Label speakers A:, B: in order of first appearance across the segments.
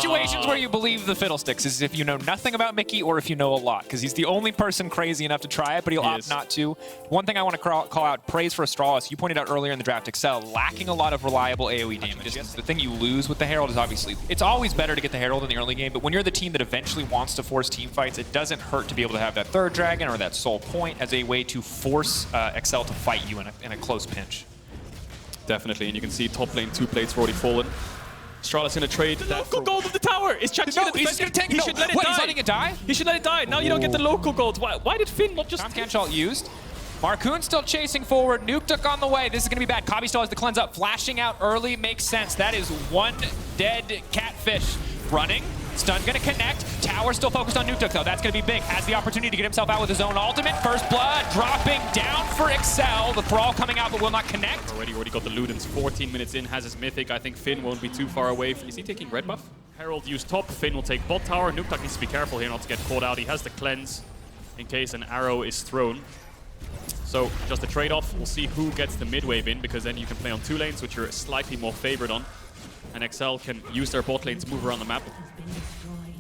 A: situations where you believe the fiddlesticks is if you know nothing about Mickey or if you know a lot, because he's the only person crazy enough to try it, but he'll opt not to. One thing I want to call out, praise for Astralis. You pointed out earlier in the draft, Excel lacking a lot of reliable AoE damage. The thing you lose with the Herald is obviously, it's always better to get the Herald in the early game, but when you're the team that eventually wants to force team fights, it doesn't hurt to be able to have that third dragon or that soul point as a way to force Excel to fight you in a close pinch.
B: Definitely, and you can see top lane 2 plates already fallen. Astralis in a trade.
C: The local gold of the tower is Chachi.
A: No, he's gonna tank.
C: He should let it die.
A: He's letting it die?
C: He should let it die. Now you don't get the local gold. Why did Finn not just...
A: Tom Canchalt used. Marcoon still chasing forward. Nukeduck on the way. This is going to be bad. Kabi still has the cleanse up. Flashing out early makes sense. That is one dead catfish. Running. Stun going to connect. Tower still focused on Nukeduck though. That's going to be big. Has the opportunity to get himself out with his own ultimate. First blood dropping down for Excel. The Thrall coming out but will not connect.
B: Already got the Ludens. 14 minutes in, has his mythic. I think Finn won't be too far away. Is he taking red buff? Herald used top. Finn will take bot tower. Nukeduck needs to be careful here not to get caught out. He has the cleanse in case an arrow is thrown. So just a trade-off. We'll see who gets the mid wave in, because then you can play on 2 lanes, which you're slightly more favored on. And XL can use their bot lane to move around the map.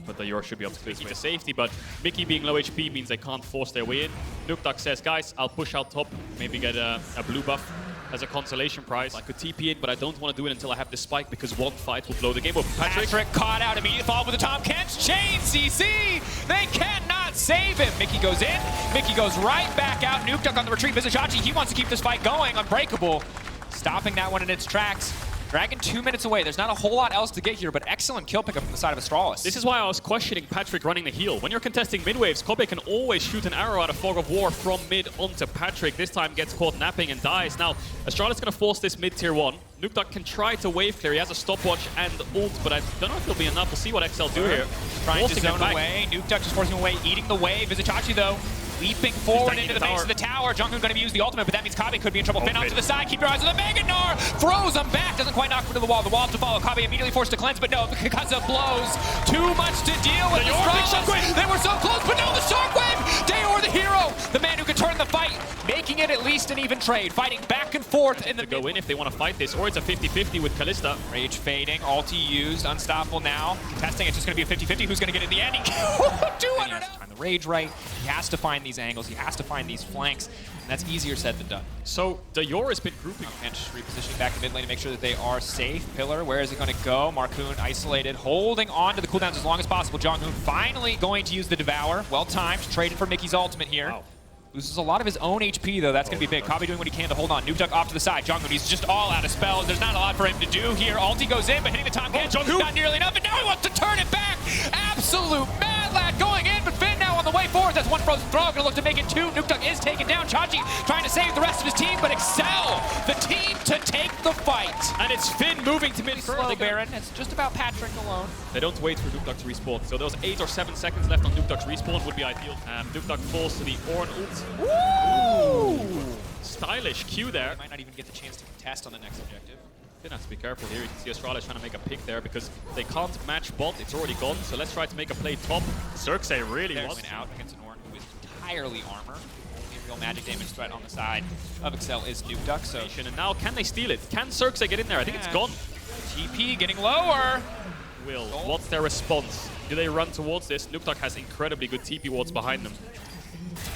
B: But the Yor should be able to clear to safety, but Mickey being low HP means they can't force their way in. Nukeduck says, guys, I'll push out top, maybe get a blue buff as a consolation prize. I could TP in, but I don't want to do it until I have this spike, because one fight will blow the game up.
A: Patrick caught out, immediate fall with the Tom Kent's chain CC. They cannot save him. Mickey goes in, Mickey goes right back out. Nukeduck on the retreat. Vizichachi, he wants to keep this fight going. Unbreakable, stopping that one in its tracks. Dragon 2 minutes away. There's not a whole lot else to get here, but excellent kill pickup from the side of Astralis.
B: This is why I was questioning Patrick running the heal. When you're contesting mid waves, Kobe can always shoot an arrow out of Fog of War from mid onto Patrick. This time gets caught napping and dies. Now, Astralis is going to force this mid tier 1. Nukeduck can try to wave clear. He has a stopwatch and ult, but I don't know if it'll be enough. We'll see what XL do here.
A: Trying to zone away. Nukeduck just forcing him away, eating the wave. Vizichachi, though, leaping forward into the base of the tower. Jungkook going to use the ultimate, but that means Kabe could be in trouble. Finn off to the side. Keep your eyes on the Mega Gnar. Throws him back. Doesn't quite knock him to the wall. The wall to follow. Kabe immediately forced to cleanse, but no, because of blows. Too much to deal with. They were so close, but no, the Shockwave. Dayor, the hero. The man who could turn the fight, making it at least an even trade. Fighting back and forth in the
B: go in if they want to fight this, or it's a 50-50 with Kalista.
A: Rage fading. Ulti used. Unstoppable now. Contesting. It's just going to be a 50-50. Who's going to get it in the end? 200 out. Find the Rage right. He has to find these angles. He has to find these flanks, and that's easier said than done.
B: So Dayor has been grouping.
A: And just repositioning back to mid lane to make sure that they are safe. Pillar, where is it going to go? Marcoon isolated, holding on to the cooldowns as long as possible. Jonghoon finally going to use the Devour. Well timed, traded for Mickey's ultimate here. Wow. Loses a lot of his own HP, though. That's going to be big. Kabe doing what he can to hold on. Nukeduck off to the side. Jonghoon, he's just all out of spells. There's not a lot for him to do here. Ulti goes in, but hitting the Tom Ken, not nearly enough, and now he wants to turn it back. Absolute mad lad going in, but Finn now on the way forward. That's one frozen throw. Going to look to make it 2. Nukeduck is taken down. Chachi trying to save the rest of his team, but Excel, the team to take the fight.
B: And it's Finn moving to mid
A: Slow Baron. It's just about Patrick alone.
B: They don't wait for Nukeduck to respawn. So those 8 or 7 seconds left on Nukeduck's respawn would be ideal. Nukeduck falls to the Ornn ult.
A: Ooh.
B: Stylish Q there.
A: He might not even get the chance to contest on the next objective.
B: Finn has to be careful here. You can see Astralis trying to make a pick there because they can't match bot. It's already gone. So let's try to make a play top. Xerxes really wants
A: out against an Ornn who is entirely armor. The real magic damage threat on the side of Excel is Nukeduck. So
B: and now can they steal it? Can Xerxes get in there? I think it's gone.
A: TP getting lower.
B: What's their response? Do they run towards this? Nukeduck has incredibly good TP wards behind them.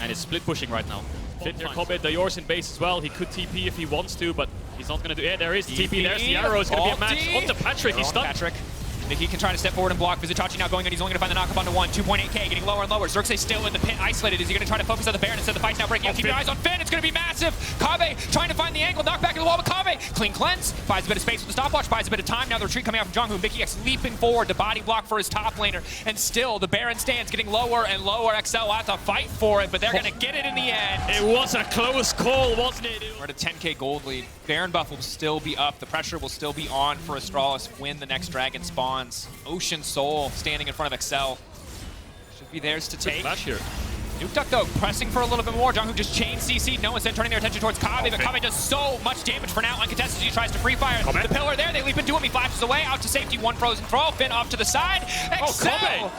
B: And is split pushing right now. Fit near Kobe, Dayor's in base as well. He could TP if he wants to, but he's not going to do it. Yeah, there is TP. There's the arrow. It's going to be a match. Onto Patrick. He's stunned.
A: Patrick. He can try to step forward and block. Vizichachi now going in. He's only going to find the knock-up onto 1. 2.8k, getting lower and lower. Xerxes still in the pit, isolated. Is he going to try to focus on the Baron instead of the fight's now breaking out? Keep your eyes on Finn. It's going to be massive. Kabe trying to find the angle. Knock back in the wall with Kabe. Clean cleanse. Buys a bit of space with the stopwatch. Buys a bit of time. Now the retreat coming out from Jonghoon. Mickey X leaping forward to body block for his top laner. And still, the Baron stands getting lower and lower. XL will have to fight for it, but they're going to get it in the end.
B: It was a close call, wasn't it?
A: We're at a 10k gold lead. Baron buff will still be up. The pressure will still be on for Astralis when the next dragon spawns. Ocean Soul standing in front of Excel. Should be theirs to take.
B: Here.
A: Nukeduck though, pressing for a little bit more. Jonghoon just chain CC. No one's then turning their attention towards Kabe, but Kabe does so much damage for now. Uncontested as he tries to free fire. The pillar there, they leap into him. He flashes away, out to safety. 1 frozen throw. Finn off to the side. Excel!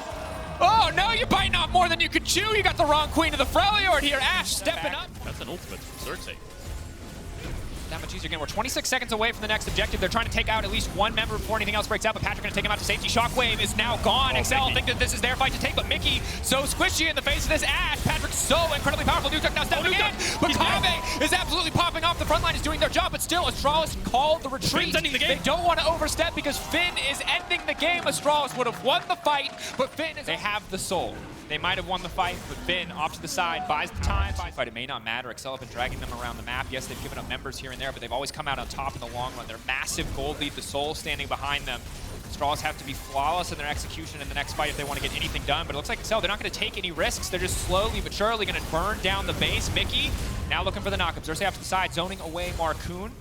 A: Oh no, you're biting off more than you could chew. You got the wrong queen of the Freljord here. Ash stepping up.
B: That's an ultimate from Xerxes.
A: that much easier again. We're 26 seconds away from the next objective. They're trying to take out at least one member before anything else breaks out, but Patrick going to take him out to safety. Shockwave is now gone. Excel think that this is their fight to take, but Mickey so squishy in the face of this Ash. Patrick so incredibly powerful. Nuke now stepping in, but Kave is absolutely popping off. The front line is doing their job, but still, Astralis called the retreat.
C: Finn's ending the game.
A: They don't want to overstep because Finn is ending the game. Astralis would have won the fight, but Finn is... They have the soul. They might have won the fight, but Finn off to the side, buys the time. But it may not matter. Excel have been dragging them around the map. Yes, they've given up members here and there, but they've always come out on top in the long run. Their massive gold lead, the soul standing behind them. Astralis have to be flawless in their execution in the next fight if they want to get anything done, but it looks like Excel, they're not going to take any risks. They're just slowly but surely going to burn down the base. Mickey now looking for the knockups. Xerxes off to the side, zoning away Marcoon.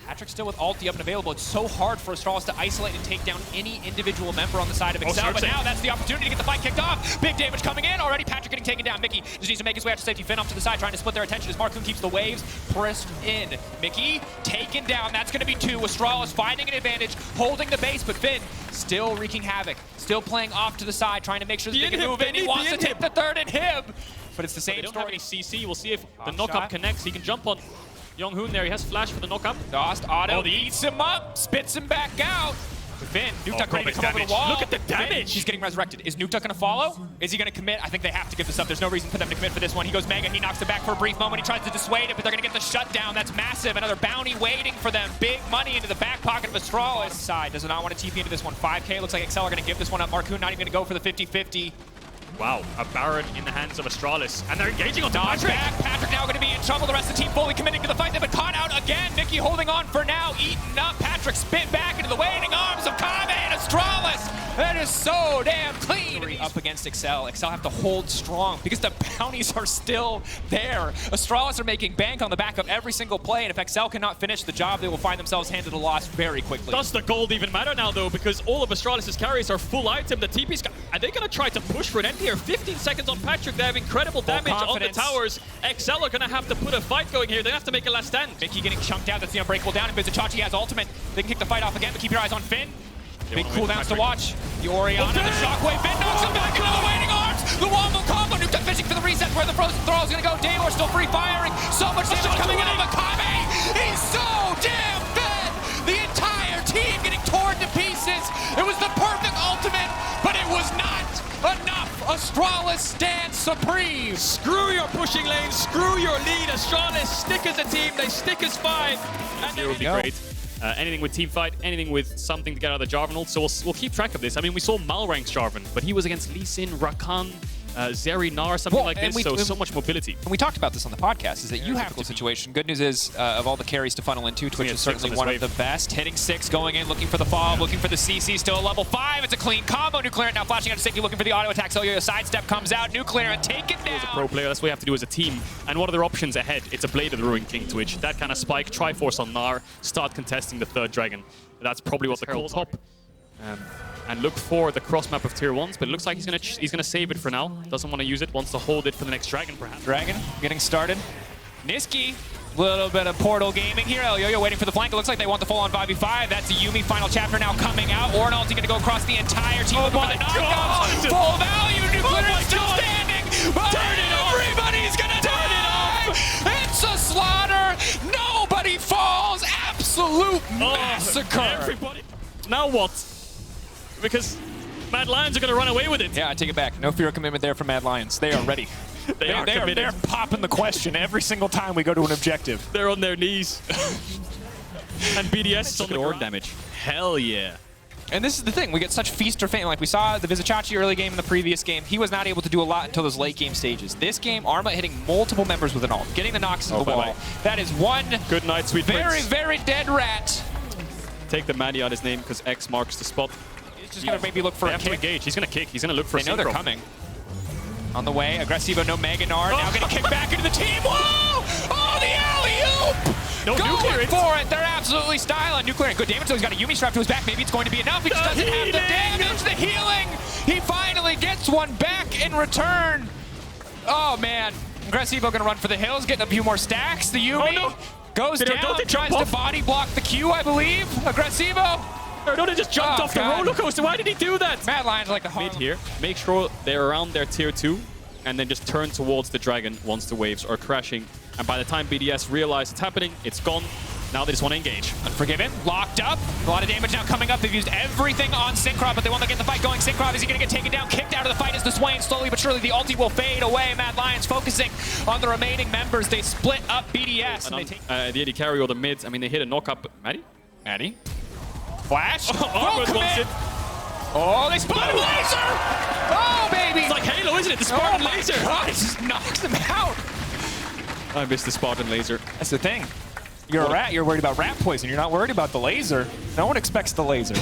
A: Patrick still with ulti up and available. It's so hard for Astralis to isolate and take down any individual member on the side of Excel, but now that's the opportunity to get the fight kicked off. Big damage coming in. Already Patrick getting taken down. Mickey just needs to make his way out to safety. Finn off to the side, trying to split their attention as Marcoon keeps the waves pressed in. Mickey taken down. That's going to be 2. Astralis finding an advantage, holding the base, but Finn still wreaking havoc. Still playing off to the side, trying to make sure that they can move in. He wants to take the third inhib, but it's the same
B: They don't
A: story.
B: have any CC. We'll see if the knockup connects. He can jump on Young-hoon there. He has flash for the knockup.
A: Lost auto, eats him up, spits him back out. Finn, Nuke ready to come over the wall.
C: Look at the damage.
A: Finn, he's getting resurrected. Is Nuke going to follow? Is he going to commit? I think they have to give this up. There's no reason for them to commit for this one. He goes Mega, he knocks it back for a brief moment. He tries to dissuade it, but they're going to get the shutdown. That's massive. Another bounty waiting for them. Big money into the back pocket of Astralis. Side does not want to TP into this one. 5K, looks like Excel are going to give this one up. Marcoon not even going to go for the 50-50.
B: Wow, a Baron in the hands of Astralis, and they're engaging on
A: Dodge back. Patrick now going to be in trouble. The rest of the team fully committing to the fight. They've been caught out again. Mickey holding on for now, eaten up. Patrick spit back into the waiting arms of Kave and Astralis. That is so damn clean. Up against Excel. Excel have to hold strong because the bounties are still there. Astralis are making bank on the back of every single play, and if Excel cannot finish the job, they will find themselves handed a loss very quickly.
C: Does the gold even matter now, though? Because all of Astralis' carries are full item. The TP's... Are they going to try to push for an end here? 15 seconds on Patrick. They have incredible damage on the towers. Excel are going to have to put a fight going here. They have to make a last stand.
A: Mickey getting chunked out. That's the unbreakable down. And Bizachachi has ultimate. They can kick the fight off again, but keep your eyes on Finn. Big cooldowns to watch. The Orianna, the Shockwave. Finn knocks him back into the waiting arms. The Wombo combo. Nuke fishing for the reset where the frozen throw is going to go. Daymore still free firing. So much damage coming in. But Kave, he's so damn fed. The entire team getting torn to pieces. It was the perfect ultimate, but it was not enough. Astralis stands supreme.
C: Screw your pushing lane. Screw your lead. Astralis stick as a team. They stick as 5. And
B: It would be great. Anything with team fight, anything with something to get out of the Jarvan ult. So we'll keep track of this. I mean, we saw Malrank's Jarvan, but he was against Lee Sin, Rakan, Zeri, Gnar, something like this. So much mobility.
A: And we talked about this on the podcast, is that you have a situation. Good news is, of all the carries to funnel into, Twitch is certainly one of the best. Hitting 6, going in, looking for the fall, looking for the CC, still level 5. It's a clean combo. Nuclear now flashing out to safety, looking for the auto attack. So your sidestep comes out. Nuclear and taken down.
B: As a pro player, that's what you have to do as a team. And what are their options ahead? It's a Blade of the Ruined King Twitch. That kind of spike, Triforce on Gnar, start contesting the 3rd dragon. That's probably what the calls top. And look for the cross map of tier 1s, but it looks like he's gonna save it for now. Doesn't want to use it, wants to hold it for the next dragon perhaps.
A: Dragon getting started. Niski, little bit of portal gaming here. El Yo-Yo waiting for the flank. It looks like they want the full on 5v5. That's the Yuumi final chapter now coming out. Ornal's going to go across the entire team.
C: Oh my God!
A: Full value. Nuclear
C: Oh
A: is still
C: God!
A: standing. But
C: Turn it off!
A: everybody's going to die. It's a slaughter. Nobody falls. Absolute massacre.
B: Everybody. Now what? Because Mad Lions are going to run away with it.
A: Yeah, I take it back. No fear of commitment there from Mad Lions. They are ready. They're popping the question every single time we go to an objective.
B: They're on their knees. And BDS is on the ground.
C: damage.
B: Hell yeah.
A: And this is the thing, we get such feast or famine. Like we saw the Vizichachi early game in the previous game, he was not able to do a lot until those late game stages. This game, Arma hitting multiple members with an ult, getting the knocks to the wall. That is one
B: Good night, sweet prince.
A: very dead rat.
B: Take the Manny on his name because X marks the spot.
A: He's just going to maybe look for a
B: to
A: kick.
B: engage. He's going to kick. He's going to look for a
A: They know they're
B: synchro.
A: coming. On the way, Aggressivo, no Mega Gnar, now getting kicked back into the team. Whoa! Oh, the alley-oop!
B: No
A: Going for it. They're absolutely styling. Nuclear, good damage. So he's got a Yuumi strap to his back. Maybe it's going to be enough. He just doesn't have the damage. The healing. He finally gets one back in return. Oh, man. Aggressivo going to run for the hills, getting a few more stacks. The Yuumi goes down, tries to body block the Q, I believe. Aggressivo.
C: Ardona just jumped off the roller coaster. Why did he do that?
A: Mad Lions like the
B: Mid here. Make sure they're around their tier 2 and then just turn towards the dragon once the waves are crashing. And by the time BDS realize it's happening, it's gone. Now they just want to engage.
A: Unforgiven, locked up. A lot of damage now coming up. They've used everything on Syncroft, but they want to get the fight going. Syncroft, is he going to get taken down? Kicked out of the fight as the Swain. Slowly but surely, the ulti will fade away. Mad Lions focusing on the remaining members. They split up BDS. And they take
B: the AD carry or the mids, I mean, they hit a knock-up. Maddie?
A: Flash.
B: Armor wants it.
A: Oh, they Spartan Laser! Oh, baby!
C: It's like Halo, isn't it? The Spartan
A: oh
C: Laser!
A: God, it just knocks them out.
B: I missed the Spartan Laser.
A: That's the thing. You're a rat. You're worried about rat poison. You're not worried about the laser. No one expects the laser.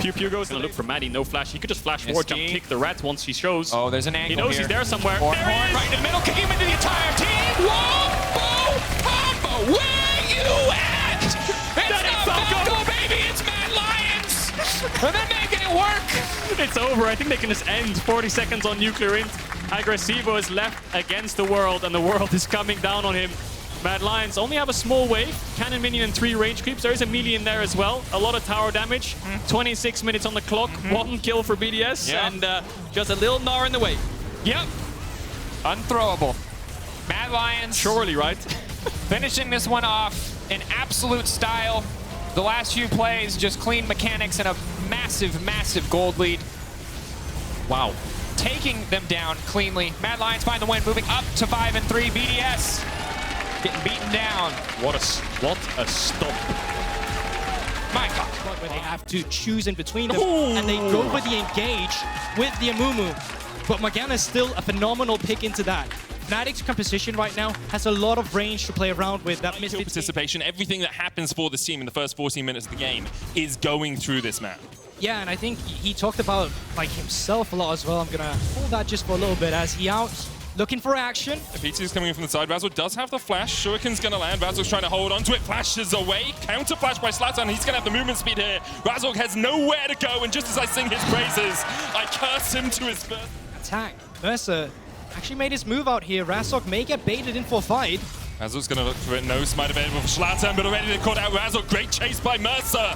B: Pew Pew goes to look for Maddie. No flash. He could just flash forward, jump, kick the rat once she shows.
A: Oh, there's an angle.
B: He knows
A: here.
B: he's there somewhere.
A: Horn,
B: there he is!
A: Right in the middle, kicking him into the entire team. Whoa! Combo! Where you at? It's not Falco, baby! It's Mad Lions! And they're making it work!
B: It's over. I think they can just end 40 seconds on Nuclear Int. Aggressivo is left against the world, and the world is coming down on him. Mad Lions only have a small wave. Cannon minion and 3 range creeps. There is a melee in there as well. A lot of tower damage. 26 minutes on the clock. 1 kill for BDS.
A: Yeah.
C: And just a little Gnar in the way.
A: Yep. Unthrowable. Mad Lions.
B: Surely, right?
A: Finishing this one off in absolute style. The last few plays, just clean mechanics and a massive, massive gold lead.
B: Wow.
A: Taking them down cleanly. Mad Lions find the win, moving up to 5-3. BDS getting beaten down.
B: What a stomp.
A: My God.
D: Where they have to choose in between them, and they go for the engage with the Amumu. But Morgana is still a phenomenal pick into that. Fnatic's composition right now has a lot of range to play around with. That
E: Kill participation, everything that happens for this team in the first 14 minutes of the game is going through this map.
D: Yeah, and I think he talked about like himself a lot as well. I'm gonna hold that just for a little bit as he out looking for action.
E: PT is coming in from the side. Razzle does have the flash. Shuriken's going to land. Razzle's trying to hold on to it. Flashes away. Counter flash by Slatan. He's going to have the movement speed here. Razzle has nowhere to go. And just as I sing his praises, I curse him to his first
D: Attack. Mercer actually made his move out here. Razork may get baited in for a fight.
E: Razzle's going to look for it. No smite available for Slatan, but already they caught out Razzle. Great chase by Mercer.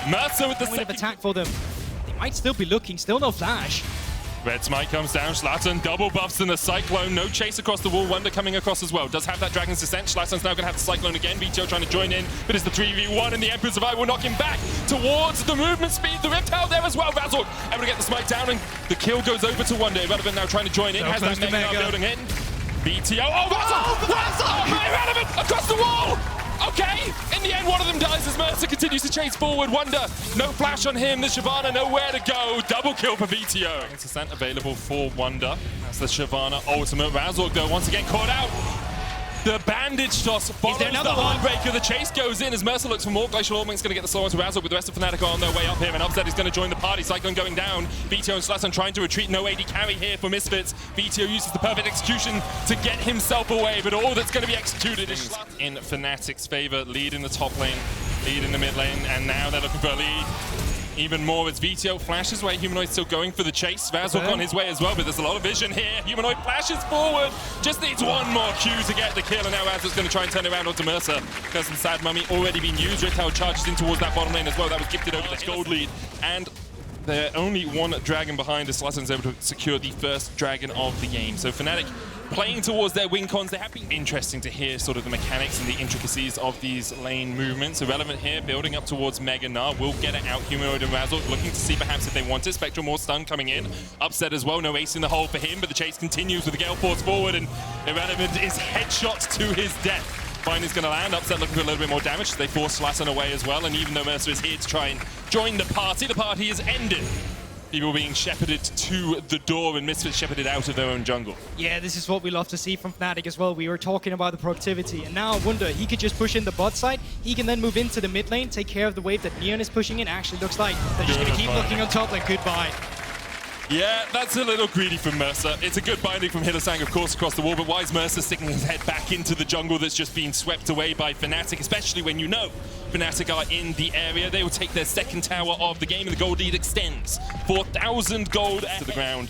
E: Mercer with the
D: Point of
E: second
D: attack for them. They might still be looking. Still no flash.
E: Red Smite comes down, Slatan double buffs in the Cyclone, no chase across the wall, Wonder coming across as well. Does have that Dragon's Descent, Slatan's now going to have the Cyclone again, VTO trying to join in, but it's the 3v1 and the Emperor's of Eye will knock him back towards the movement speed, the Rift out there as well, Razzle able to get the Smite down and the kill goes over to Wonder. Irrelevant now trying to join in, has that Mega building in. VTO, oh Razzle! Razzle! Oh, Irrelevant across the wall! Okay, in the end, one of them dies as Mercer continues to chase forward. Wonder, no flash on him. The Shyvana nowhere to go. Double kill for VTO. It's a scent available for Wonder. That's the Shyvana ultimate. Razzle, though, once again caught out. The bandage toss follows the Heartbreaker. The chase goes in as Mercer looks for more. Glacial Orbink's going to get the slow onto Razzle with the rest of Fnatic on their way up here. And Upset is going to join the party. Cyclone going down. VTO and Slatan trying to retreat. No AD carry here for Misfits. VTO uses the perfect execution to get himself away. But all that's going to be executed is in Fnatic's favor. Lead in the top lane, lead in the mid lane. And now they're looking for a lead. Even more as VTO flashes away. Humanoid still going for the chase. Razzle on his way as well, but there's a lot of vision here. Humanoid flashes forward. Just needs one more Q to get the kill, and now Razzle's going to try and turn around onto Mercer. Because the Sad Mummy already been used. Retail charges in towards that bottom lane as well. That was gifted over the gold lead. And they're only one dragon behind as Slatan's able to secure the first dragon of the game. So Fnatic playing towards their win cons. They have been interesting to hear sort of the mechanics and the intricacies of these lane movements. Irrelevant here, building up towards Mega Gnar. Will get it out, Humanoid and Razzle, looking to see perhaps if they want it. Spectral more stun coming in. Upset as well, no ace in the hole for him, but the chase continues with the Gale Force forward, and Irrelevant is headshot to his death. Fine is going to land. Upset looking for a little bit more damage. They force Slatan away as well, and even though Mercer is here to try and join the party is ended. People being shepherded to the door and Misfits shepherded out of their own jungle.
D: Yeah, this is what we love to see from Fnatic as well. We were talking about the productivity, and now Wonder, he could just push in the bot side. He can then move into the mid lane, take care of the wave that Neon is pushing in. Actually looks like they're just going to keep looking on top lane. Goodbye.
E: Yeah, that's a little greedy from Mercer. It's a good binding from Hidosang, of course, across the wall, but why is Mercer sticking his head back into the jungle that's just been swept away by Fnatic, especially when you know Fnatic are in the area. They will take their second tower of the game, and the gold lead extends. 4,000 gold to the ground,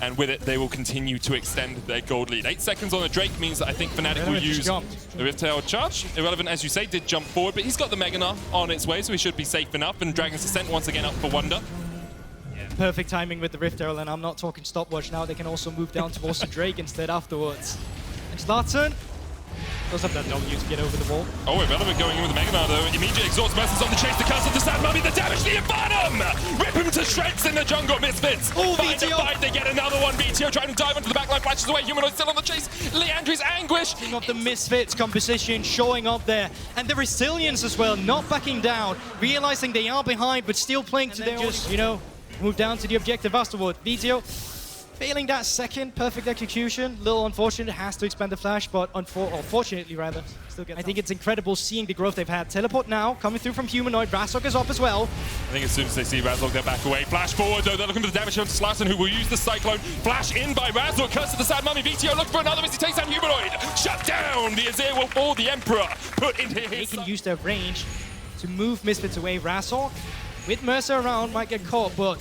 E: and with it, they will continue to extend their gold lead. 8 seconds on the Drake means that I think Fnatic will use the Rift Tail charge. Irrelevant, as you say, did jump forward, but he's got the Mega Gnar on its way, so he should be safe enough, and Dragon's Descent once again up for Wonder.
D: Perfect timing with the Rift Arrow, and I'm not talking stopwatch now. They can also move down towards the Drake instead afterwards. And Slatan, Does have that W to get over the wall.
E: Oh, Irrelevant going in with the Mega Man, though. Immediate exhaust Mercy's on the chase. The curse of the Sad Mummy, the damage to the bottom! Rip him to shreds in the jungle, Misfits.
D: Oh,
E: Fight to
D: VTO.
E: fight, they get another one. VTO trying to dive onto the backline, flashes away. Humanoid still on the chase. Leandri's Anguish.
D: Of the Misfits composition showing up there. And the resilience as well, not backing down, realizing they are behind, but still playing to their just, you know, move down to the objective afterward. VTO failing that second perfect execution. Little unfortunate, has to expand the flash, but fortunately rather, still gets I think it's incredible seeing the growth they've had. Teleport now, coming through from Humanoid. Razok is up as well.
E: I think as soon as they see Razok, they'll back away. Flash forward, though. They're looking for the damage on Slaton, who will use the Cyclone. Flash in by Razok. Curse of the Sad Mummy. VTO look for another as he takes down Humanoid. Shut down. The Azir will fall. The Emperor put into his...
D: They can use their range to move Misfits away. Razok, with Mercer around, might get caught, but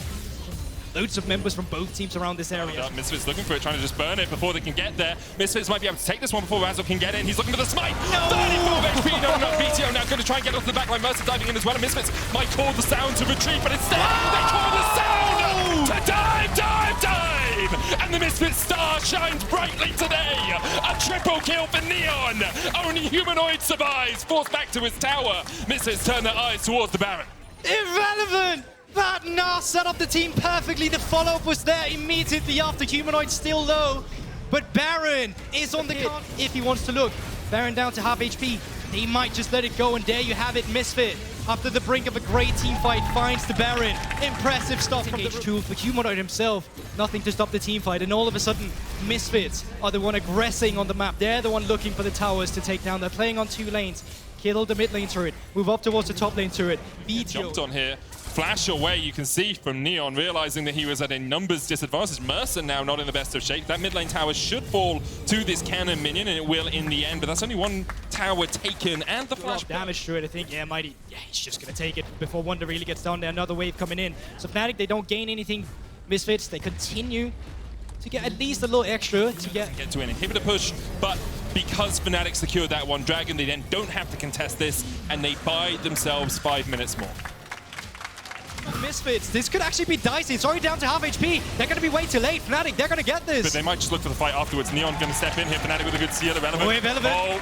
D: loads of members from both teams around this area.
E: Misfits looking for it, trying to just burn it before they can get there. Misfits might be able to take this one before Razok can get in. He's looking for the smite.
D: No!
E: 34 HP. No, VTO now going to try and get onto the backline. Mercer diving in as well. And Misfits might call the sound to retreat, but instead they call the sound to dive! And the Misfits star shines brightly today. A triple kill for Neon. Only Humanoid survives, forced back to his tower. Misfits turn their eyes towards the Baron.
D: Irrelevant! That Nas set up the team perfectly. The follow-up was there immediately after. Humanoid still low, but Baron is on the card if he wants to look. Baron down to half HP. They might just let it go, and there you have it. Misfit, after the brink of a great team fight, finds the Baron. Impressive stuff from the H2 for Humanoid himself. Nothing to stop the team fight, and all of a sudden, Misfits are the one aggressing on the map. They're the one looking for the towers to take down. They're playing on 2 lanes. Kill the mid lane turret, move up towards the top lane turret.
E: Jumped on here. Flash away, you can see from Neon, realizing that he was at a numbers disadvantage. Mercer now not in the best of shape. That mid lane tower should fall to this cannon minion, and it will in the end, but that's only one tower taken, and the flash
D: damage to it, I think. Yeah, Mighty, yeah, he's just gonna take it before Wonder really gets down there. Another wave coming in. So Fnatic, they don't gain anything. Misfits, they continue to get at least a little extra to get
E: to an inhibitor push, but because Fnatic secured that one Dragon, they then don't have to contest this, and they buy themselves 5 minutes more.
D: Misfits, this could actually be dicey. It's already down to half HP. They're going to be way too late. Fnatic, they're going to get this.
E: But they might just look for the fight afterwards. Neon going to step in here. Fnatic with a good seal. Irrelevant.
D: Oh, Irrelevant.
E: Oh.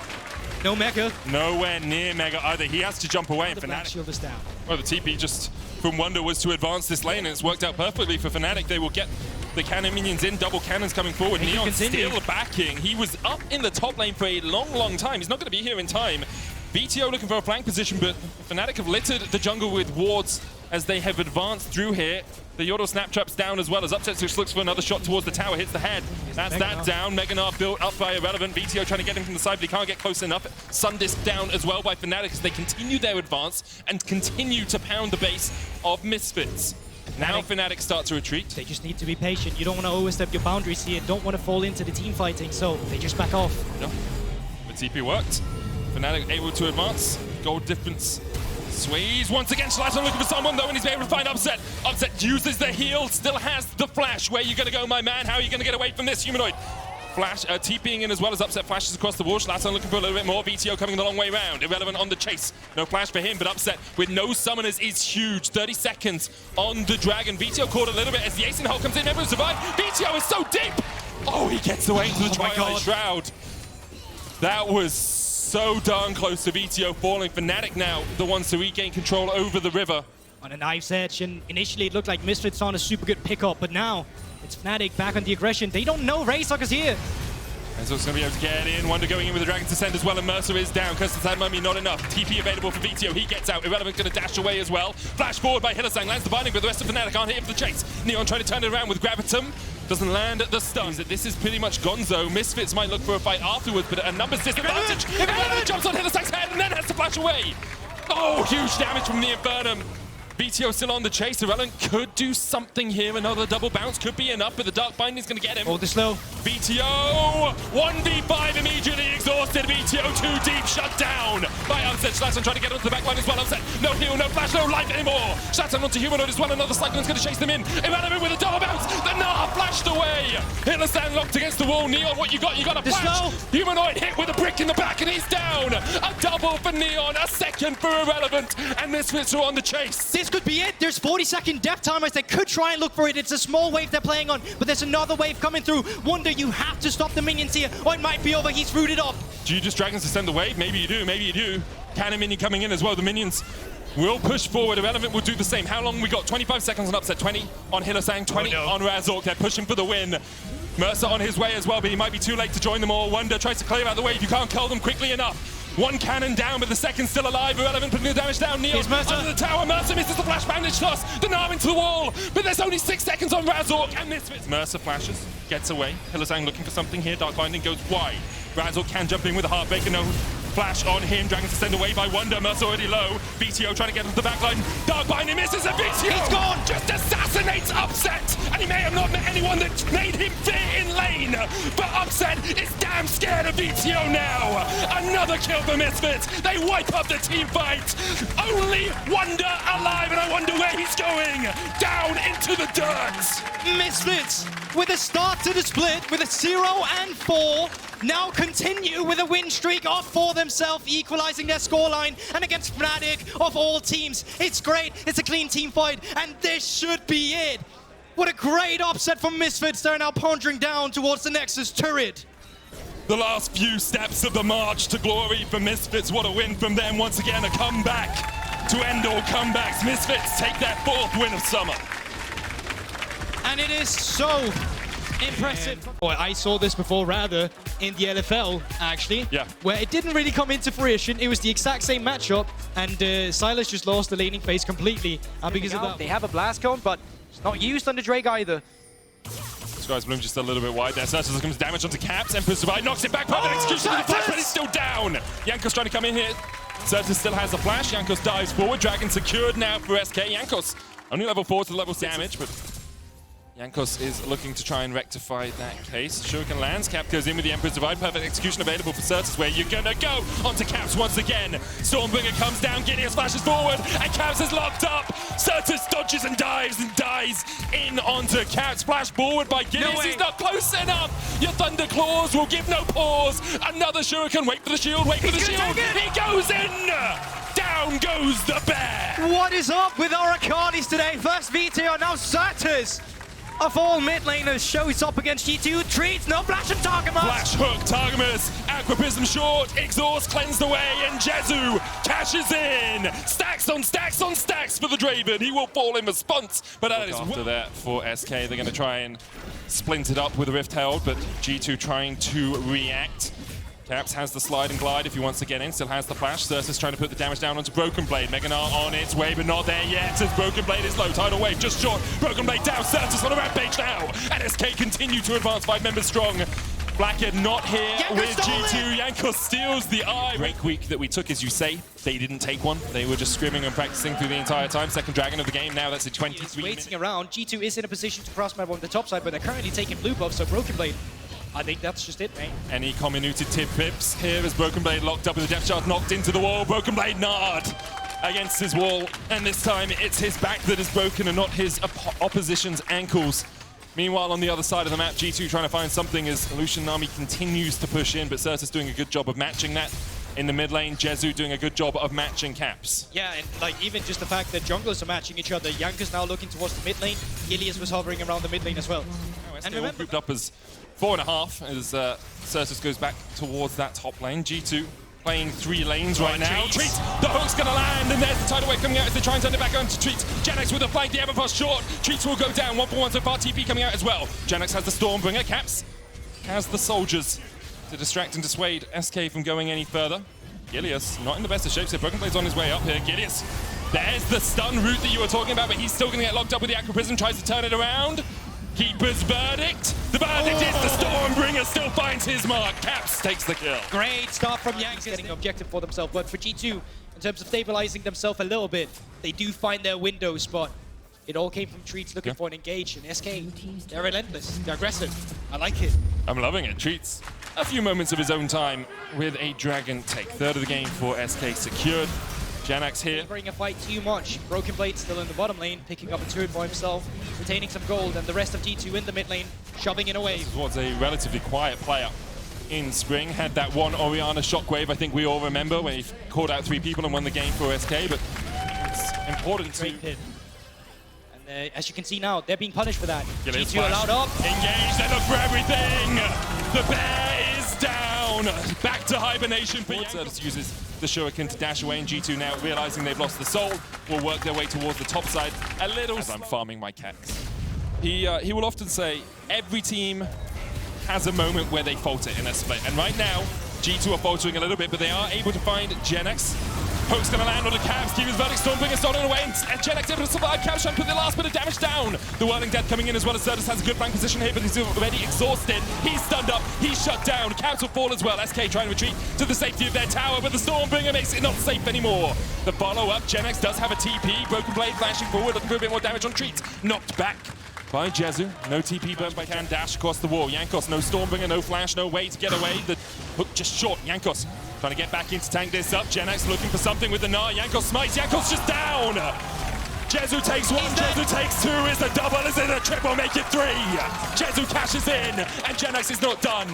D: No Mega.
E: Nowhere near Mega either. He has to jump away, and Fnatic...
D: Shield is down.
E: Well, the TP just from Wonder was to advance this lane, and it's worked out perfectly for Fnatic. They will get the cannon minions in, double cannons coming forward. Neon still backing. He was up in the top lane for a long, long time. He's not going to be here in time. VTO looking for a flank position, but Fnatic have littered the jungle with wards as they have advanced through here. The Yordle snap trap's down as well as Upset just looks for another shot towards the tower, hits the head. That's that down. Meganar built up by Irrelevant. VTO trying to get him from the side, but he can't get close enough. Sundisk down as well by Fnatic as they continue their advance and continue to pound the base of Misfits. Now Fnatic start to retreat.
D: They just need to be patient. You don't want to overstep your boundaries here. Don't want to fall into the team fighting, so they just back off.
E: No. The TP worked. Fnatic able to advance. Gold difference sways once again. Slaton looking for someone though, and he's able to find Upset. Upset uses the heal, still has the flash. Where are you going to go, my man? How are you going to get away from this Humanoid? Flash TPing in as well as Upset flashes across the wall. Slaton looking for a little bit more. VTO coming the long way round. Irrelevant on the chase. No flash for him, but Upset with no summoners is huge. 30 seconds on the Dragon. VTO caught a little bit as the Ace in Hull comes in. Never survived. VTO is so deep. Oh, he gets away into the Twilight Shroud. That was so darn close to VTO falling. Fnatic now the ones to regain control over the river.
D: On a knife's edge, and initially it looked like Misfits on a super good pickup, but now it's Fnatic back on the aggression. They don't know Razok is here.
E: Razok's going to be able to get in. Wonder going in with the Dragon's Descent as well, and Mercer is down. Curse of the Sad Mummy not enough. TP available for VTO. He gets out. Irrelevant going to dash away as well. Flash forward by Hylissang. Lands the binding, but the rest of Fnatic aren't here for the chase. Neon trying to turn it around with Gravitum. Doesn't land at the stun. This is pretty much gonzo. Misfits might look for a fight afterwards, but a numbers disadvantage. Irrelevant jumps on Hylissang's head and then has to flash away. Oh, huge damage from the Infernum. VTO still on the chase. Irrelevant could do something here. Another double bounce could be enough, but the Dark Binding's going to get him.
D: Hold this low.
E: VTO 1v5 immediately exhausted. VTO too deep, shut down by Upset. Slaton trying to get onto the back line as well. Upset, no heal, no flash, no life anymore. Slaton onto Humanoid as well. Another Cyclone's going to chase them in. Irrelevant with a double bounce. The Nah flashed away. Hylissang locked against the wall. Neon, what you got? You got a flash. Humanoid hit with a brick in the back and he's down. A double for Neon, a second for Irrelevant, and Misfits are on the chase.
D: this could be it. There's 40-second death timers. They could try and look for it. It's a small wave they're playing on, but there's another wave coming through. Wonder, you have to stop the minions here, or it might be over. He's rooted off.
E: Do you just Dragons to send the wave? Maybe you do, maybe you do. Cannon minion coming in as well. The minions will push forward. Irrelevant will do the same. How long we got? 25 seconds on upset. 20 on Hylissang, 20 on Razork. They're pushing for the win. Mercer on his way as well, but he might be too late to join them all. Wonder tries to clear out the wave. You can't cull them quickly enough. One cannon down, but the second still alive. Irrelevant putting the damage down. Neil under the tower. Mercer misses the flash bandage toss. The Narm into the wall, but there's only 6 seconds on Razork, and Misfits. Mercer flashes, gets away. Hylissang looking for something here. Dark Binding goes wide. Razork can jump in with a Heartbreaker. No flash on him. Dragons to send away by Wonder. Mercer already low. BTO trying to get into the backline. Dark Binding misses, and BTO
D: He's gone.
E: Just assassinates Upset. And he may have not met anyone that made him fit in lane. But Upset is damn scared of BTO now. Another kill for Misfits. They wipe up the team fight. Only Wonder alive, and I wonder where he's going. Down into the dirt.
D: Misfits with a start to the split with a 0-4. Now continue with a win streak off for themselves, equalizing their scoreline, and against Fnatic of all teams. It's great, it's a clean team fight, and this should be it. What a great upset from Misfits. They're now pondering down towards the Nexus turret.
E: The last few steps of the march to glory for Misfits. What a win from them. Once again, a comeback to end all comebacks. Misfits take their 4th win of summer.
D: And it is so impressive. I saw this before, rather, in the LFL, actually.
E: Yeah.
D: Where it didn't really come into fruition. It was the exact same matchup, and Silas just lost the laning phase completely because of that.
F: They have a blast cone, but it's not used on the Drake either.
E: Skies Bloom just a little bit wide there. Certus comes damage onto Caps. Emperor survives, knocks it back. Perfect execution of the flash, but it's still down. Jankos trying to come in here. Certus still has the flash. Jankos dives forward. Dragon secured now for SK. Jankos only level 4 to the level 6 damage, but Jankos is looking to try and rectify that case. Shuriken lands, Cap goes in with the Emperor's Divide. Perfect execution available for Certus, where you're gonna go onto Caps once again. Stormbringer comes down, Gideon flashes forward, and Caps is locked up. Certus dodges and dives in onto Caps. Flash forward by Gideon. He's not close enough. Your Thunder Claws will give no pause. Another Shuriken, wait for the shield, wait for the shield. He goes in! Down goes the bear!
D: What is up with our Akalis today? First VTO, now Certus. Of all mid laners, shows up against G2, treats, no flash and Targamas!
E: Flash hook, Targamas, Aqua Prism short, exhaust cleansed away, and Jezu cashes in! Stacks on stacks on stacks for the Draven. He will fall in response, but that is after that for SK. They're going to try and splint it up with a Rift Herald, but G2 trying to react. Caps has the slide and glide if he wants to get in, still has the flash. Certus trying to put the damage down onto Broken Blade. Meganar on its way, but not there yet, as Broken Blade is low. Tidal Wave just short. Broken Blade down, Certus on a rampage now. And SK continue to advance 5 members strong. Blackhead not here with G2. Jankos steals the eye. Break week that we took, as you say, they didn't take one. They were just scrimming and practicing through the entire time. Second Dragon of the game now, that's a 23
D: waiting around. G2 is in a position to cross map on the top side, but they're currently taking blue buff, so Broken Blade, I think that's just it, mate.
E: Any comminuted tip pips here as Broken Blade locked up with the Death Shard knocked into the wall. Broken Blade nard against his wall, and this time it's his back that is broken and not his opposition's ankles. Meanwhile, on the other side of the map, G2 trying to find something as Lucian Nami continues to push in, but Certus doing a good job of matching that. In the mid lane, Jezu doing a good job of matching Caps.
D: Yeah, and like even just the fact that junglers are matching each other. Jankos now looking towards the mid lane. Ilias was hovering around the mid lane as well.
E: And remember, grouped up as 4.5 as Certus goes back towards that top lane. G2 playing 3 lanes right now. Treat, the hook's gonna land, and there's the tidal wave coming out as they try and turn it back on to Treat. Janex with a flank, the Everfrost short. Treat will go down, 1-for-1 so far. TP coming out as well. Janex has the Stormbringer. Caps has the soldiers to distract and dissuade SK from going any further. Gilius not in the best of shape, so Broken Blade's on his way up here. Gilius, there's the stun route that you were talking about, but he's still gonna get locked up with the Aqua Prism, tries to turn it around. Keeper's verdict. The verdict is the Stormbringer still finds his mark. Caps takes the kill.
D: Great start from Jankos, getting objective for themselves. But for G2, in terms of stabilizing themselves a little bit, they do find their window spot. It all came from Treats looking for an engage, and SK, they're relentless, they're aggressive. I like it.
E: I'm loving it. Treats a few moments of his own time with a Dragon take. Third of the game for SK secured. Janax here.
D: Bring a fight too much. Broken Blade still in the bottom lane, picking up a turret for himself, retaining some gold, and the rest of G2 in the mid lane, shoving in a wave.
E: This was a relatively quiet player in spring. Had that one Orianna shockwave, I think we all remember, when he caught out 3 people and won the game for SK, but it's important to...
D: Great pit. And as you can see now, they're being punished for that.
E: Gillia's
D: G2 allowed up.
E: Engage, they look for everything! The bear is down! Back to hibernation for Yankos. Uses the shuriken to dash away, and G2 now realizing they've lost the soul will work their way towards the top side a little. As I'm farming my cacks. He will often say, every team has a moment where they falter in a split. And right now, G2 are faltering a little bit, but they are able to find Genex. Hook's gonna land on the Cavs. Keep his verdict Stormbringer stolen away, and Genex able to survive. Cavs trying to put the last bit of damage down. The Whirling Death coming in as well as Certus has a good flank position here, but he's already exhausted. He's stunned up, he's shut down. Cavs will fall as well. SK trying to retreat to the safety of their tower, but the Stormbringer makes it not safe anymore. The follow-up, Genex does have a TP. Broken Blade flashing forward, looking for a bit more damage on Treats. Knocked back by Jezu. No TP burn by Can. Dash across the wall. Jankos, no Stormbringer, no flash, no way to get away. The hook just short. Jankos trying to get back in to tank this up. Genex looking for something with the Gnar. Jankos smites. Jankos just down. Jezu takes one. Jezu takes two. Is it a double? Is it a triple? Make it three. Jezu cashes in, and Genex is not done.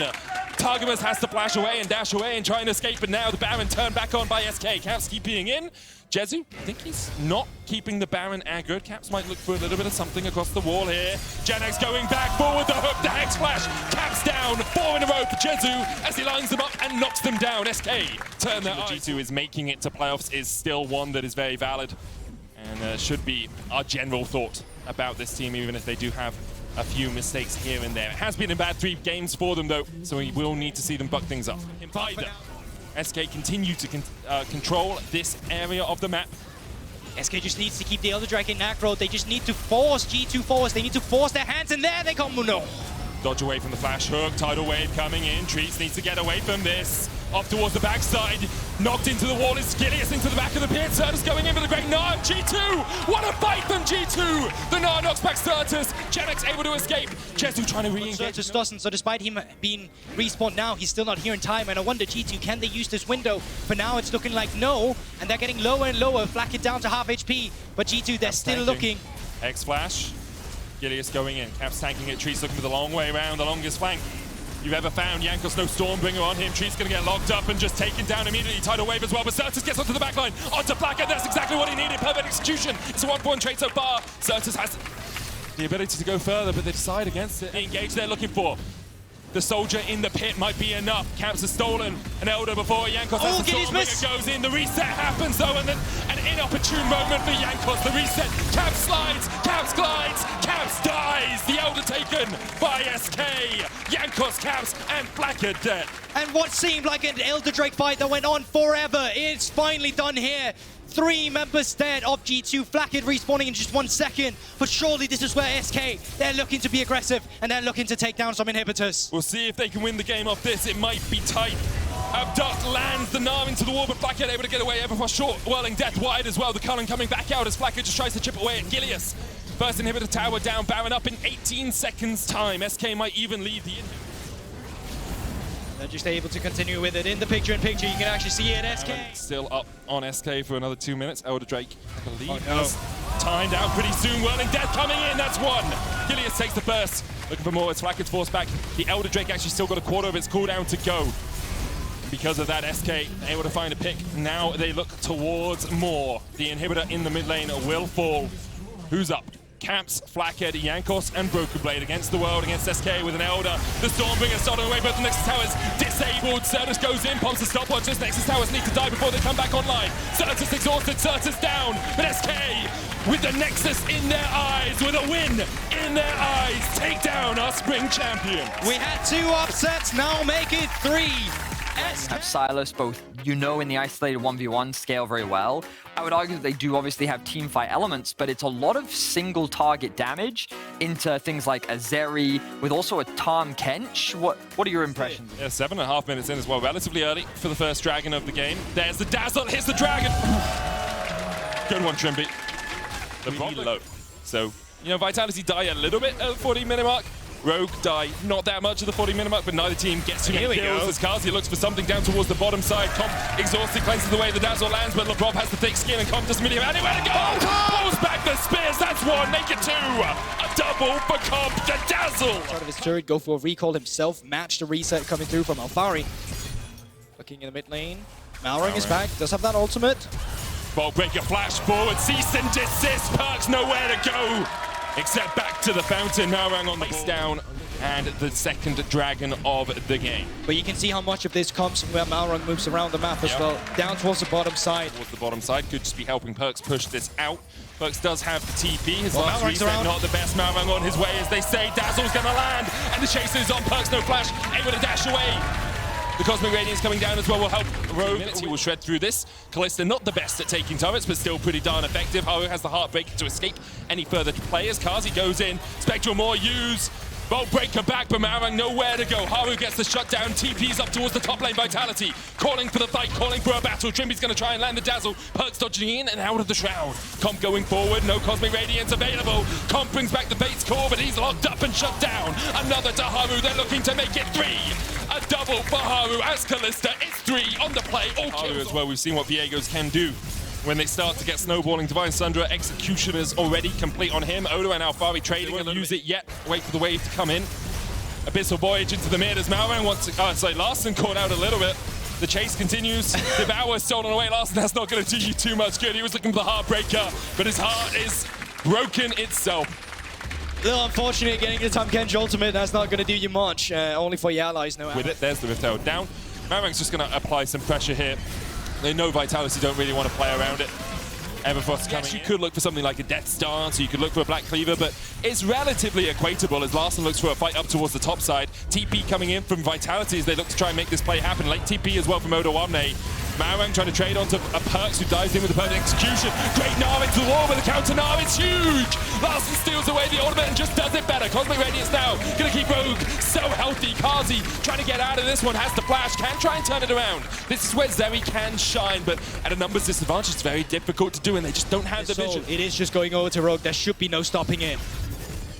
E: Targamas has to flash away and dash away and try and escape, but now the Baron turned back on by SK. Caps keep being in. Jezu, I think he's not keeping the Baron aggroed. Caps might look for a little bit of something across the wall here. Genex going back forward, the hook, the Hex Flash. Caps down, 4 in a row for Jezu as he lines them up and knocks them down. SK turn their eyes. G2 is making it to playoffs is still one that is very valid and should be our general thought about this team, even if they do have a few mistakes here and there. It has been a bad 3 games for them though, so we will need to see them buck things up. SK continue to control this area of the map.
D: SK just needs to keep the Elder Dragon aggro. They just need to force G2 forward. They need to force their hands, and there they come. No.
E: Dodge away from the flash hook. Tidal Wave coming in. Treats needs to get away from this. Off towards the backside. Knocked into the wall is Skillius into the back of the pit. Certus going in for the great Gnar. G2! What a fight from G2! The Gnar knocks back Certus. Genex able to escape. Jezu trying to re-engage.
D: Certus doesn't, so despite him being respawned now, he's still not here in time. And I wonder, G2, can they use this window? For now, it's looking like no. And they're getting lower and lower. Flack it down to half HP. But G2, they're still looking.
E: X-Flash. Gillius going in. Caps tanking it. Trees looking for the long way around, the longest flank you've ever found. Jankos, no Stormbringer on him. Trees going to get locked up and just taken down immediately. Tidal Wave as well, but Certus gets onto the back line. Onto Blacker, that's exactly what he needed. Perfect execution. It's a 1-for-1 trade so far. Certus has the ability to go further, but they decide against it. The engage they're looking for. The soldier in the pit might be enough. Caps has stolen an Elder before Jankos has the Stormbringer goes in. The reset happens though, and then an inopportune moment for Jankos. The reset, Caps slides, Caps glides, Caps dies. The Elder taken by SK. Jankos, Caps, and Blacker dead.
D: And what seemed like an Elder Drake fight that went on forever, it's finally done here. 3 members dead of G2, Flackett respawning in just 1 second. But surely this is where SK, they're looking to be aggressive and they're looking to take down some inhibitors.
E: We'll see if they can win the game off this. It might be tight. Abduct lands the Gnar into the wall, but Flackett able to get away ever for short. Whirling Death wide as well. The Cullen coming back out as Flackett just tries to chip away at Gillius. First inhibitor tower down, Baron up in 18 seconds time. SK might even lead the inhibitor.
D: They're just able to continue with it in the picture-in-picture. You can actually see it, SK.
E: Still up on SK for another 2 minutes. Elder Drake, I believe,
D: no.
E: timed out pretty soon. Whirling Death coming in, that's 1. Gillius takes the burst. Looking for more, it's Flackett's forced back. The Elder Drake actually still got a quarter of its cooldown to go. Because of that, SK able to find a pick. Now they look towards more. The inhibitor in the mid lane will fall. Who's up? Caps, Flackhead, Jankos, and Broken Blade against the world, against SK with an Elder. The Stormbringer stolen away, but the Nexus Tower's disabled. Certus goes in, pumps the stopwatch. This Nexus Towers need to die before they come back online. Certus exhausted, Certus down, but SK with the Nexus in their eyes, with a win in their eyes, take down our spring champions.
D: We had 2 upsets, now make it 3.
G: Have Silas both, in the isolated 1v1 scale very well. I would argue that they do obviously have teamfight elements, but it's a lot of single target damage into things like Azeri with also a Tom Kench. What are your impressions?
E: Yeah, 7.5 minutes in as well, relatively early for the first dragon of the game. There's the Dazzle, hits the dragon. Good one, Trimby. The really low. So, Vitality die a little bit at the 40-minute mark. Rogue die not that much at the 40-minute mark, but neither team gets too many kills as Kazi looks for something down towards the bottom side. Comp exhausted, cleanses the way the Dazzle lands, but LeBron has the thick skin and Comp doesn't really have anywhere to go. Pulls back the spears, that's 1, make it 2. A double for Comp, the Dazzle.
D: Out of his turret, go for a recall himself, match the reset coming through from Alfari. Looking in the mid lane, Malring is back, does have that ultimate.
E: Ball breaker flash forward, cease and desist. Perks nowhere to go except back to the fountain. Malrang on the ball down, and the second dragon of the game.
D: But you can see how much of this comes from where Malrang moves around the map as well, down towards the bottom side.
E: Towards the bottom side, could just be helping Perks push this out. Perks does have the TP, his last
D: Malrang's
E: reset,
D: around.
E: not the best. Malrang on his way, as they say. Dazzle's gonna land, and the chaser is on. Perks, no flash, able to dash away. The Cosmic Radiance coming down as well will help Rogue. He will shred through this. Kalista not the best at taking turrets, but still pretty darn effective. Haru has the Heartbreaker to escape any further players. Kazi goes in. Spectral Maw use. Bolt breaker back, but Malrang nowhere to go. Haru gets the shutdown. TP's up towards the top lane. Vitality calling for the fight, calling for a battle. Trimby's going to try and land the Dazzle. Perks dodging in and out of the Shroud. Comp going forward. No Cosmic Radiance available. Comp brings back the Fate's Core, but he's locked up and shut down. Another to Haru. They're looking to make it 3. A double for Haru as Kalista. It's 3 on the play. All Haru as well. We've seen what Viegos can do when they start to get snowballing. Divine Sundra, Executioner's already complete on him. Odo and Alfari trading, won't use it yet. Wait for the wave to come in. Abyssal Voyage into the mid as Malrang wants to... it's like Larson caught out a little bit. The chase continues. Devour stolen away. Larson, that's not going to do you too much good. He was looking for the Heartbreaker, but his heart is broken itself.
D: A little unfortunate getting the Tahm Kench ultimate. That's not going to do you much. Only for your allies, no.
E: With it, there's the Rift Herald down. Malrang's just going to apply some pressure here. They know Vitality don't really want to play around it. Everfrost coming. Yes, you could look for something like a Death Star, so you could look for a Black Cleaver, but it's relatively equatable as Larson looks for a fight up towards the top side. TP coming in from Vitality as they look to try and make this play happen. Late TP as well from Odo Omne. Malrang trying to trade onto a Perks who dives in with the perfect execution. Great Gnar into the wall with a counter Gnar. It's huge! Larson steals away the ultimate and just does it better. Cosmic Radiance now gonna keep Rogue so healthy. Kazi trying to get out of this one, has the flash, can try and turn it around. This is where Zeri can shine, but at a numbers disadvantage, it's very difficult to do, and they just don't have the vision.
D: It is just going over to Rogue. There should be no stopping it.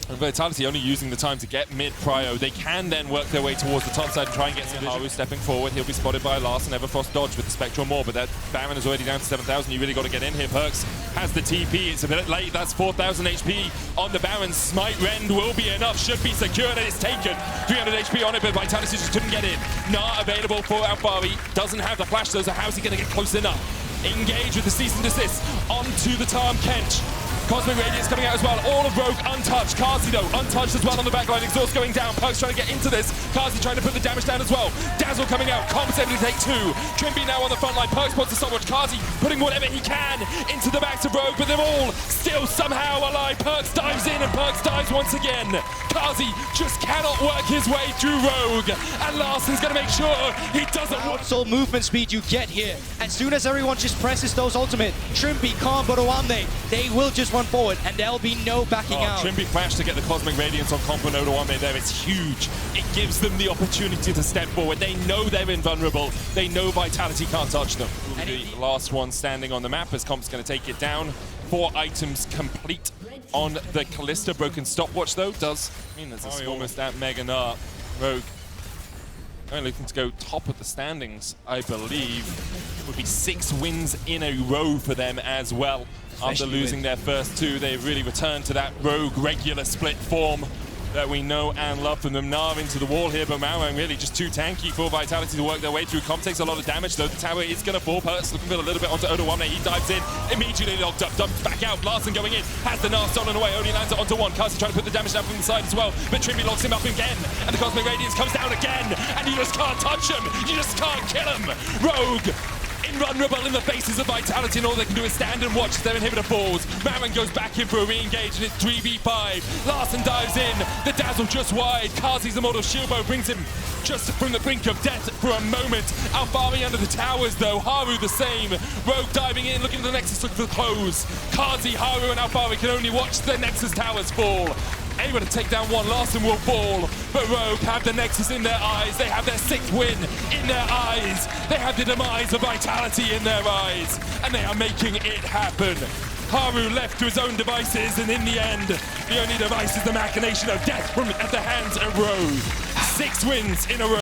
E: And Vitality only using the time to get mid prio. They can then work their way towards the top side and try and get some vision. Haru stepping forward. He'll be spotted by Larson. Everfrost dodge with the Spectral Maw, but that Baron is already down to 7,000. You really got to get in here. Perks has the TP. It's a bit late. That's 4,000 HP on the Baron. Smite Rend will be enough. Should be secured, and it's taken. 300 HP on it, but Vitality just couldn't get in. Gnar available for Alfari. Doesn't have the flash, though, so how's he going to get close enough? Engage with the cease and desist onto the Tahm Kench. Cosmic Radiance coming out as well. All of Rogue untouched. Kazi though, untouched as well on the backline. Exhaust going down. Perks trying to get into this. Kazi trying to put the damage down as well. Dazzle coming out. Comp's able to take 2. Trimby now on the front line. Perks wants to stopwatch. Kazi putting whatever he can into the backs of Rogue, but they're all still somehow alive. Perks dives in and Perks dives once again. Kazi just cannot work his way through Rogue. And Larson's going to make sure he doesn't work.
D: So movement speed you get here. As soon as everyone just presses those ultimate, Trimby, Khan, Bodoamne, they will just run forward, and there'll be no backing out.
E: Trimby flash to get the Cosmic Radiance on Comp and Odoamne there. It's huge. It gives them the opportunity to step forward. They know they're invulnerable. They know Vitality can't touch them. The last one standing on the map as Comp's going to take it down. 4 items complete on the Kalista. Broken stopwatch though does mean there's almost that Mega Gnar. Rogue only looking to go top of the standings, I believe. Would be 6 wins in a row for them as well. After losing their first 2, they've really returned to that Rogue regular split form that we know and love from them. Gnar into the wall here, but Malrang really just too tanky for Vitality to work their way through. Comp takes a lot of damage though. The tower is going to fall. Perks looking for a little bit onto Odoamne. He dives in, immediately locked up, dumped back out. Larson going in, has the Gnar stolen away, only lands it onto 1. Kazi trying to put the damage down from the side as well, but Trimby locks him up again, and the Cosmic Radiance comes down again, and you just can't touch him. You just can't kill him. Rogue invulnerable in the faces of Vitality, and all they can do is stand and watch as their inhibitor falls. Malrang goes back in for a re-engage, and it's 3v5. Larson dives in, the Dazzle just wide. Kazi's immortal shield bow brings him just from the brink of death for a moment. Alfari under the towers though, Haru the same. Rogue diving in, looking at the Nexus, looking for the close. Kazi, Haru and Alfari can only watch the Nexus towers fall. Able to take down 1, Larson will fall, but Rogue have the Nexus in their eyes. They have their 6th win in their eyes. They have the demise of Vitality in their eyes, and they are making it happen. Haru left to his own devices, and in the end, the only device is the machination of death from at the hands of Rogue. 6 wins in a row.